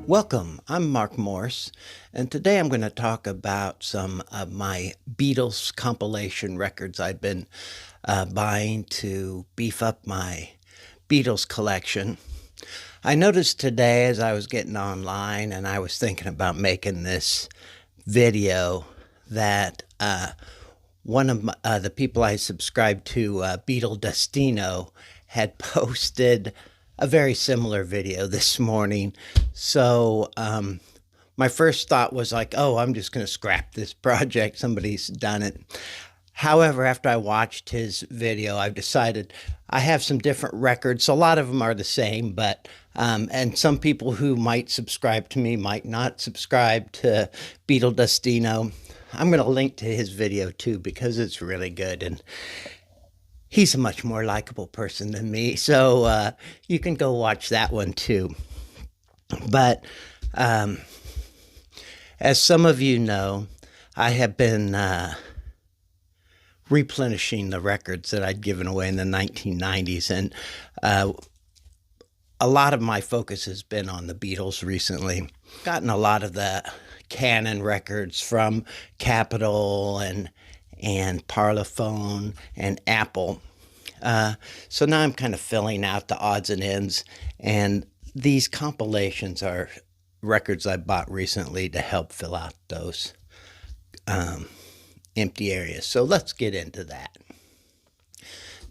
Welcome, I'm Mark Morse, and today I'm going to talk about some of my Beatles compilation records I've been buying to beef up my Beatles collection. I noticed today as I was getting online and I was thinking about making this video that one of the people I subscribed to, Beatle Dustino, had posted a very similar video this morning. So my first thought was like, oh, I'm just going to scrap this project. Somebody's done it. However, after I watched his video, I've decided I have some different records. So a lot of them are the same, but and some people who might subscribe to me might not subscribe to Beatle Dustino. I'm going to link to his video too because it's really good, and he's a much more likable person than me, so you can go watch that one too. But as some of you know, I have been replenishing the records that I'd given away in the 1990s, and a lot of my focus has been on the Beatles recently. Gotten a lot of the Canon records from Capitol and Parlophone and Apple. So now I'm kind of filling out the odds and ends, and these compilations are records I bought recently to help fill out those empty areas. So let's get into that.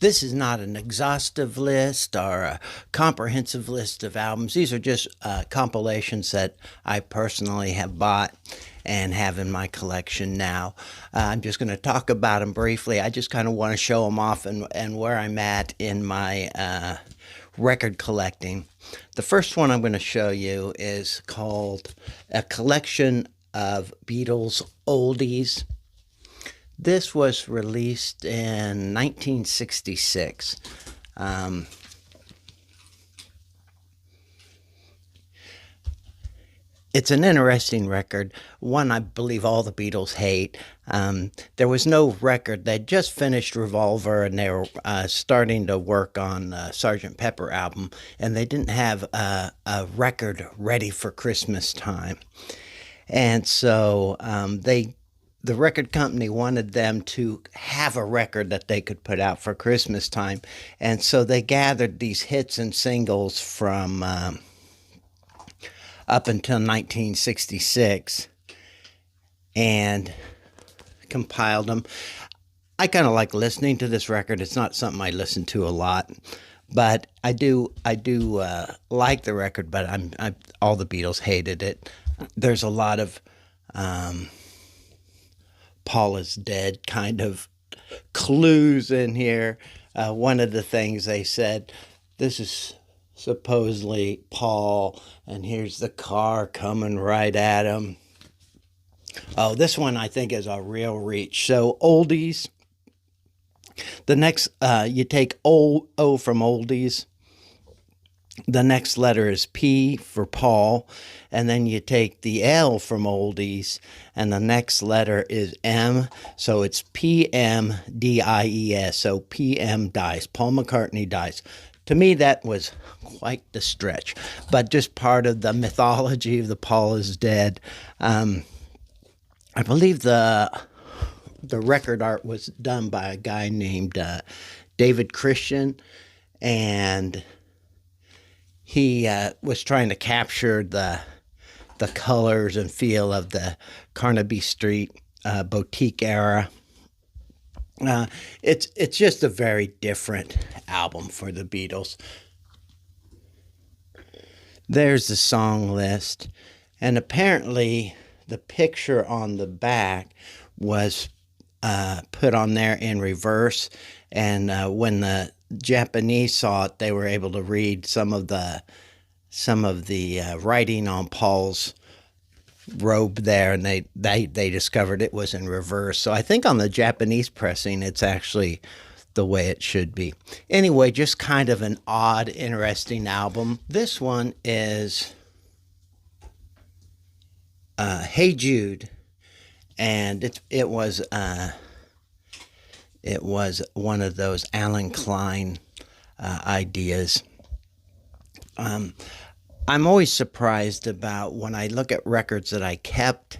This is not an exhaustive list or a comprehensive list of albums. These are just compilations that I personally have bought and have in my collection now. I'm just going to talk about them briefly. I just kind of want to show them off and where I'm at in my record collecting. The first one I'm going to show you is called A Collection of Beatles Oldies. This was released in 1966. It's an interesting record, one I believe all the Beatles hate. There was no record. They'd just finished Revolver, and they were starting to work on the Sgt. Pepper album, and they didn't have a record ready for Christmas time. And so the record company wanted them to have a record that they could put out for Christmas time. And so they gathered these hits and singles from up until 1966 and compiled them. I kind of like listening to this record. It's not something I listen to a lot, but I do like the record, but all the Beatles hated it. There's a lot of Paul is dead kind of clues in here. One of the things they said, this is supposedly Paul, and here's the car coming right at him. Oh, this one I think is a real reach. So Oldies. The next, you take O from Oldies. The next letter is P for Paul, and then you take the L from Oldies, and the next letter is M, so it's PMDIES, so PM dies, Paul McCartney dies. To me, that was quite the stretch, but just part of the mythology of the Paul is dead. I believe the record art was done by a guy named David Christian, and he was trying to capture the colors and feel of the Carnaby Street boutique era. It's just a very different album for the Beatles. There's the song list, and apparently the picture on the back was put on there in reverse, and when the Japanese saw it, they were able to read some of the writing on Paul's robe there, and they discovered it was in reverse. So I think on the Japanese pressing, it's actually the way it should be. Anyway, just kind of an odd, interesting album. This one is Hey Jude, and it was it was one of those Alan Klein ideas. I'm always surprised about when I look at records that I kept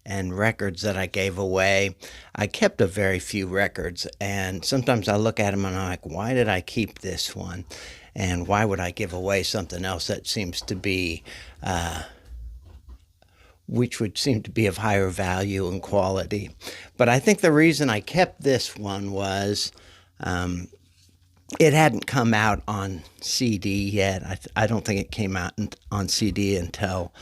and records that I gave away. I kept a very few records, and sometimes I look at them and I'm like, why did I keep this one? And why would I give away something else that seems to be, which would seem to be of higher value and quality? But I think the reason I kept this one was it hadn't come out on CD yet. I don't think it came out on CD until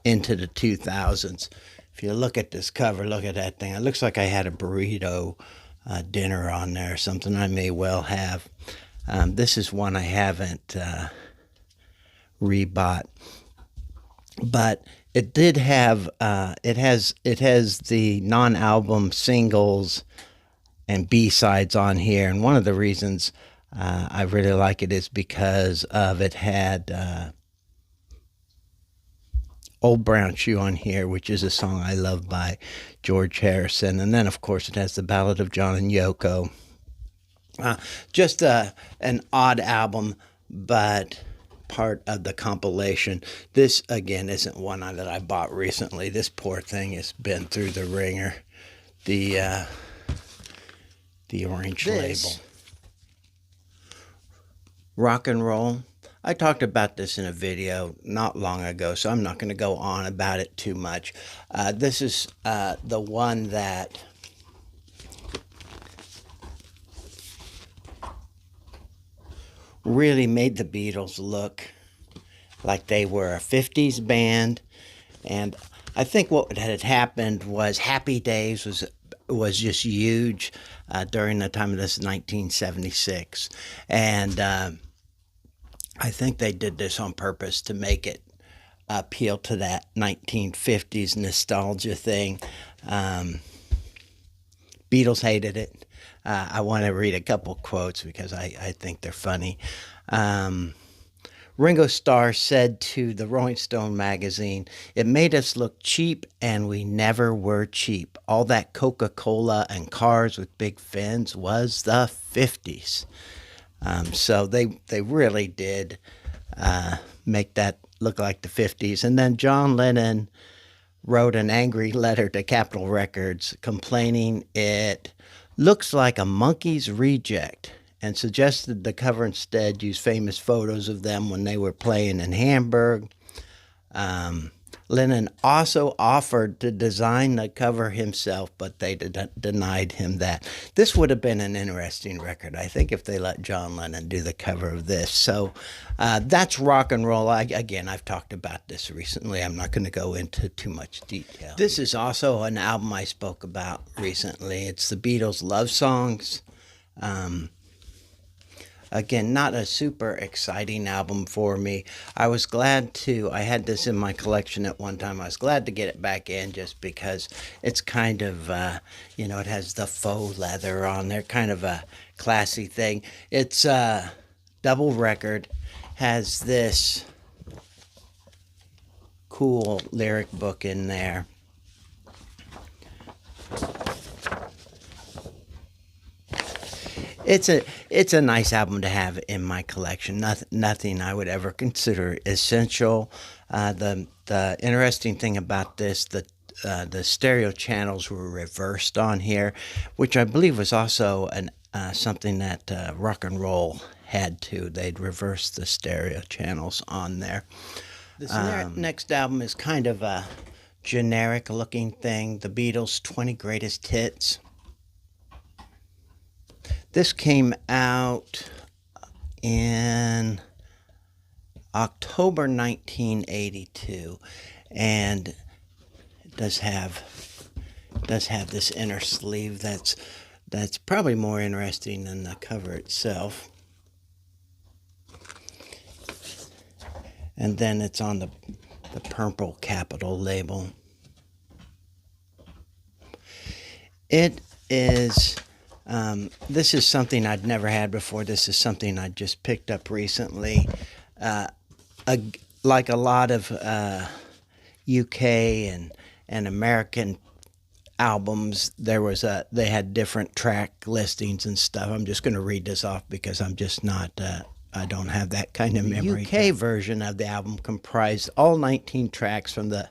into the 2000s. If you look at this cover, look at that thing. It looks like I had a burrito dinner on there or something. I may well have. This is one I haven't rebought, but it did have. It has the non-album singles and B-sides on here, and one of the reasons I really like it is because of it had Old Brown Shoe on here, which is a song I love by George Harrison, and then of course it has the Ballad of John and Yoko. Just an odd album, but part of the compilation. This again isn't one that I bought recently. This poor thing has been through the ringer. The orange label. Rock and roll. I talked about this in a video not long ago, so I'm not going to go on about it too much. This is the one that really made the Beatles look like they were a 50s band. And I think what had happened was Happy Days was just huge during the time of this 1976. And I think they did this on purpose to make it appeal to that 1950s nostalgia thing. Beatles hated it. I want to read a couple quotes because I think they're funny. Ringo Starr said to the Rolling Stone magazine, "It made us look cheap, and we never were cheap. All that Coca-Cola and cars with big fins was the 50s." So they really did make that look like the 50s. And then John Lennon wrote an angry letter to Capitol Records complaining it looks like a monkey's reject, and suggested the cover instead use famous photos of them when they were playing in Hamburg. Lennon also offered to design the cover himself, but they denied him that. This would have been an interesting record, I think, if they let John Lennon do the cover of this. So that's rock and roll. Again, I've talked about this recently. I'm not going to go into too much detail. This is also an album I spoke about recently. It's the Beatles' Love Songs. Again, not a super exciting album for me. I had this in my collection at one time. I was glad to get it back in just because it's kind of, it has the faux leather on there, kind of a classy thing. It's a double record, has this cool lyric book in there. It's a nice album to have in my collection. Nothing I would ever consider essential. The interesting thing about this, the stereo channels were reversed on here, which I believe was also something that rock and roll had to. They'd reverse the stereo channels on there. This next album is kind of a generic looking thing. The Beatles' 20 Greatest Hits. This came out in October 1982, and it does have this inner sleeve that's probably more interesting than the cover itself. And then it's on the purple Capitol label. It is. This is something I'd never had before. This is something I just picked up recently. Like a lot of UK and American albums, they had different track listings and stuff. I'm just going to read this off because I'm just not I don't have that kind of memory. The UK version of the album comprised all 19 tracks from the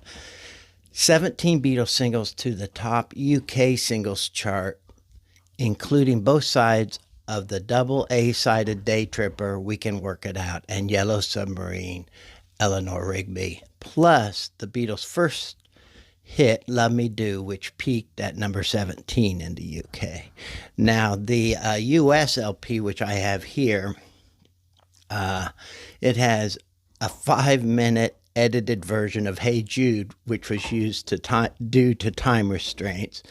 17 Beatles singles to the top UK singles chart, including both sides of the double A-sided Day Tripper, We Can Work It Out, and Yellow Submarine, Eleanor Rigby, plus the Beatles' first hit, Love Me Do, which peaked at number 17 in the UK. Now, the US LP, which I have here, it has a 5-minute edited version of Hey Jude, which was used due to time restraints.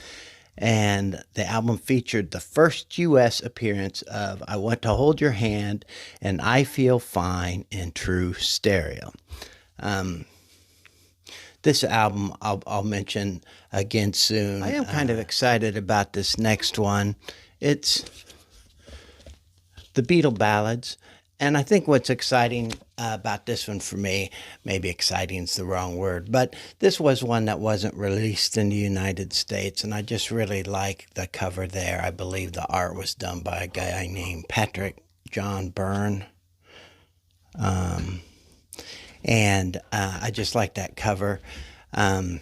And the album featured the first U.S. appearance of I Want to Hold Your Hand and I Feel Fine in true stereo. This album I'll mention again soon. I am kind of excited about this next one. It's the Beatles Ballads. And I think what's exciting about this one for me, maybe exciting is the wrong word, but this was one that wasn't released in the United States, and I just really like the cover there. I believe the art was done by a guy named Patrick John Byrne. And I just like that cover. Let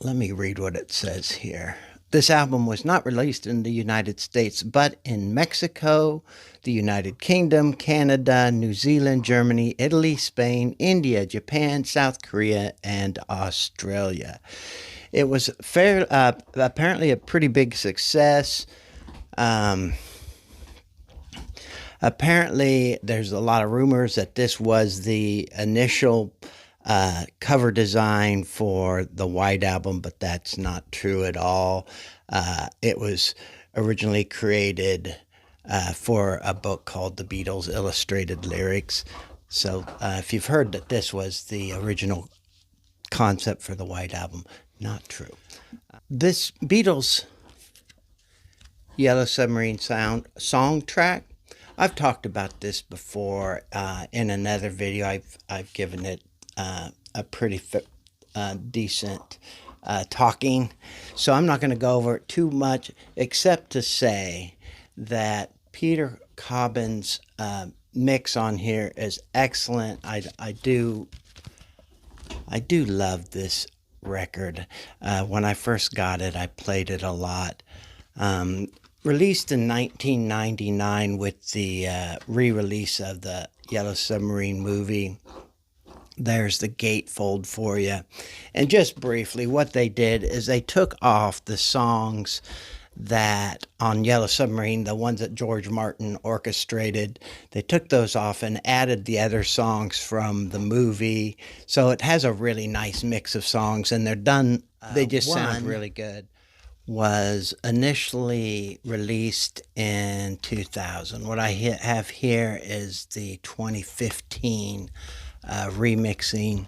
me read what it says here. This album was not released in the United States, but in Mexico, the United Kingdom, Canada, New Zealand, Germany, Italy, Spain, India, Japan, South Korea, and Australia. It was apparently a pretty big success. Apparently, there's a lot of rumors that this was the initial cover design for the White Album, but that's not true at all. It was originally created for a book called The Beatles Illustrated Lyrics. So if you've heard that this was the original concept for the White Album, not true. This Beatles Yellow Submarine Songtrack, I've talked about this before in another video. I've given it a pretty decent talking, so I'm not going to go over it too much, except to say that Peter Cobbin's mix on here is excellent. I do love this record. When I first got it, I played it a lot. Released in 1999 with the re-release of the Yellow Submarine movie. There's the gatefold for you. And just briefly, what they did is they took off the songs that on Yellow Submarine, the ones that George Martin orchestrated, they took those off and added the other songs from the movie. So it has a really nice mix of songs, and they're done. They just sound really good. Was initially released in 2000. What I have here is the 2015 remixing.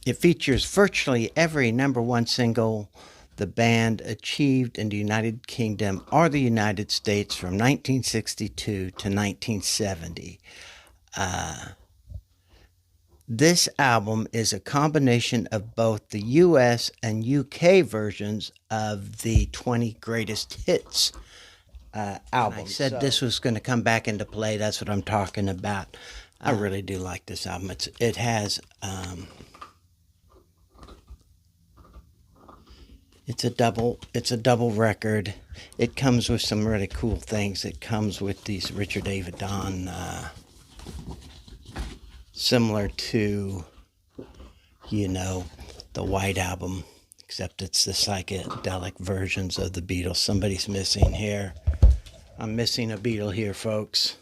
It features virtually every #1 single the band achieved in the United Kingdom or the United States from 1962 to 1970. This album is a combination of both the US and UK versions of the 20 greatest hits album. I said this was going to come back into play. That's what I'm talking about. I really do like this album. It has it's a double record. It comes with some really cool things. It comes with these Richard Avedon similar to, the White Album, except it's the psychedelic versions of the Beatles. Somebody's missing here. I'm missing a Beatle here, folks.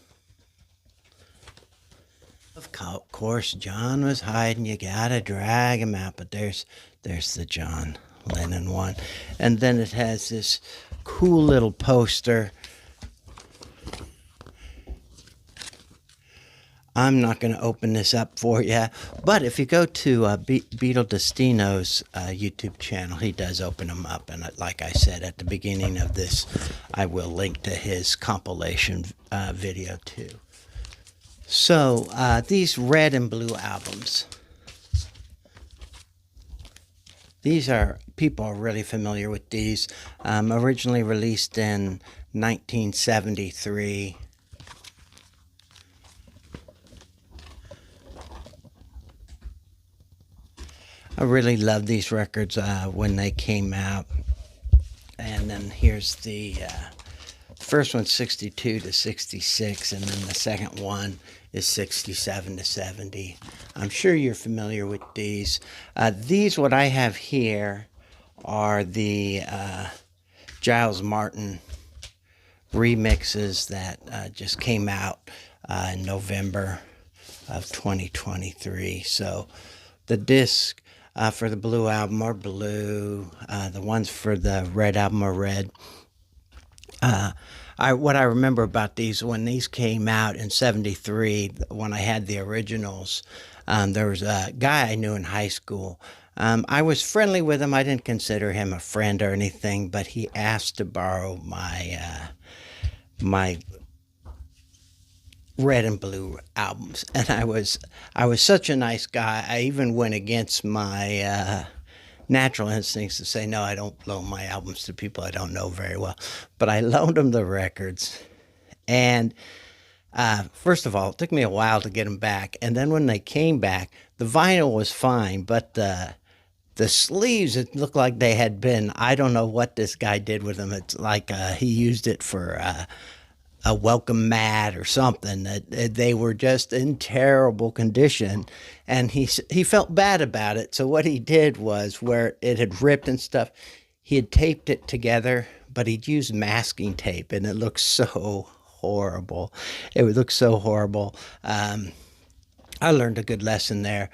Of course, John was hiding. You gotta drag him out, but there's the John Lennon one. And then it has this cool little poster. I'm not going to open this up for you, but if you go to Beatle Dustino's YouTube channel, he does open them up, and like I said at the beginning of this, I will link to his compilation video too. So these red and blue albums, These are, people are really familiar with these. Originally released in 1973. I really loved these records when they came out. And then here's the first one's 62 to 66, and then the second one is 67 to 70. I'm sure you're familiar with these. These, what I have here, are the Giles Martin remixes that just came out in November of 2023. So the disc for the blue album are blue. The ones for the red album are red. What I remember about these, when these came out in 73, when I had the originals, there was a guy I knew in high school. I was friendly with him. I didn't consider him a friend or anything, but he asked to borrow my red and blue albums, and I was such a nice guy. I even went against my natural instincts to say, no, I don't loan my albums to people I don't know very well. But I loaned them the records. And first of all, it took me a while to get them back. And then when they came back, the vinyl was fine, but the sleeves, it looked like they had been, I don't know what this guy did with them. It's like he used it for a welcome mat or something. That they were just in terrible condition, and he felt bad about it. So what he did was, where it had ripped and stuff, he had taped it together, but he'd used masking tape, and it looked so horrible. It would look so horrible. I learned a good lesson there.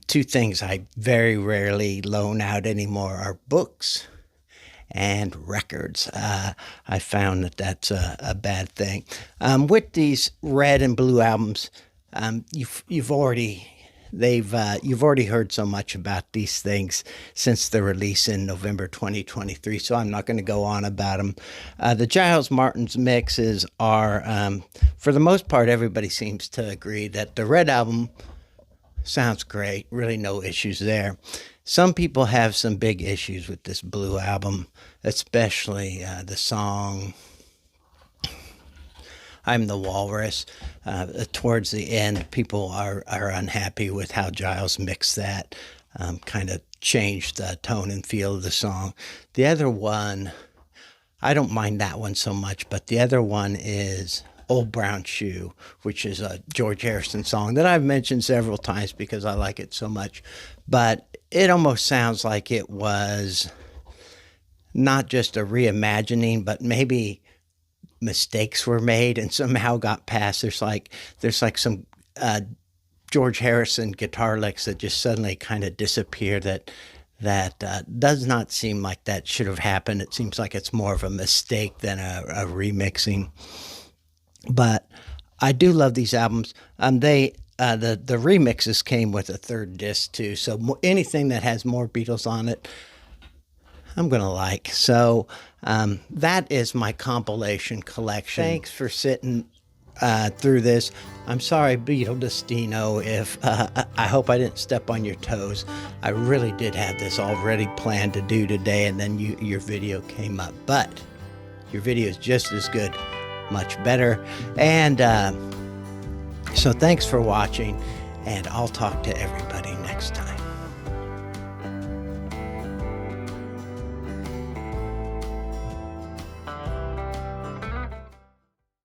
Two things I very rarely loan out anymore are books and records. I found that that's a bad thing. With these red and blue albums, you've already heard so much about these things since the release in November 2023, so I'm not going to go on about them. The Giles Martin's mixes are, for the most part, everybody seems to agree that the red album sounds great, really no issues there. Some people have some big issues with this blue album, especially the song I'm the Walrus. Towards the end, people are unhappy with how Giles mixed that, kind of changed the tone and feel of the song. The other one, I don't mind that one so much, but the other one is Old Brown Shoe, which is a George Harrison song that I've mentioned several times because I like it so much. But it almost sounds like it was not just a reimagining, but maybe mistakes were made and somehow got past. There's like some George Harrison guitar licks that just suddenly kind of disappear. That does not seem like that should have happened. It seems like it's more of a mistake than a remixing. But I do love these albums. The remixes came with a third disc too, so anything that has more Beatles on it, I'm gonna like. So that is my compilation collection. Thanks for sitting through this. I'm sorry, Beatle Dustino, if I hope I didn't step on your toes. I really did have this already planned to do today, and then your video came up. But your video is just as good, much better. And so thanks for watching, and I'll talk to everybody next time.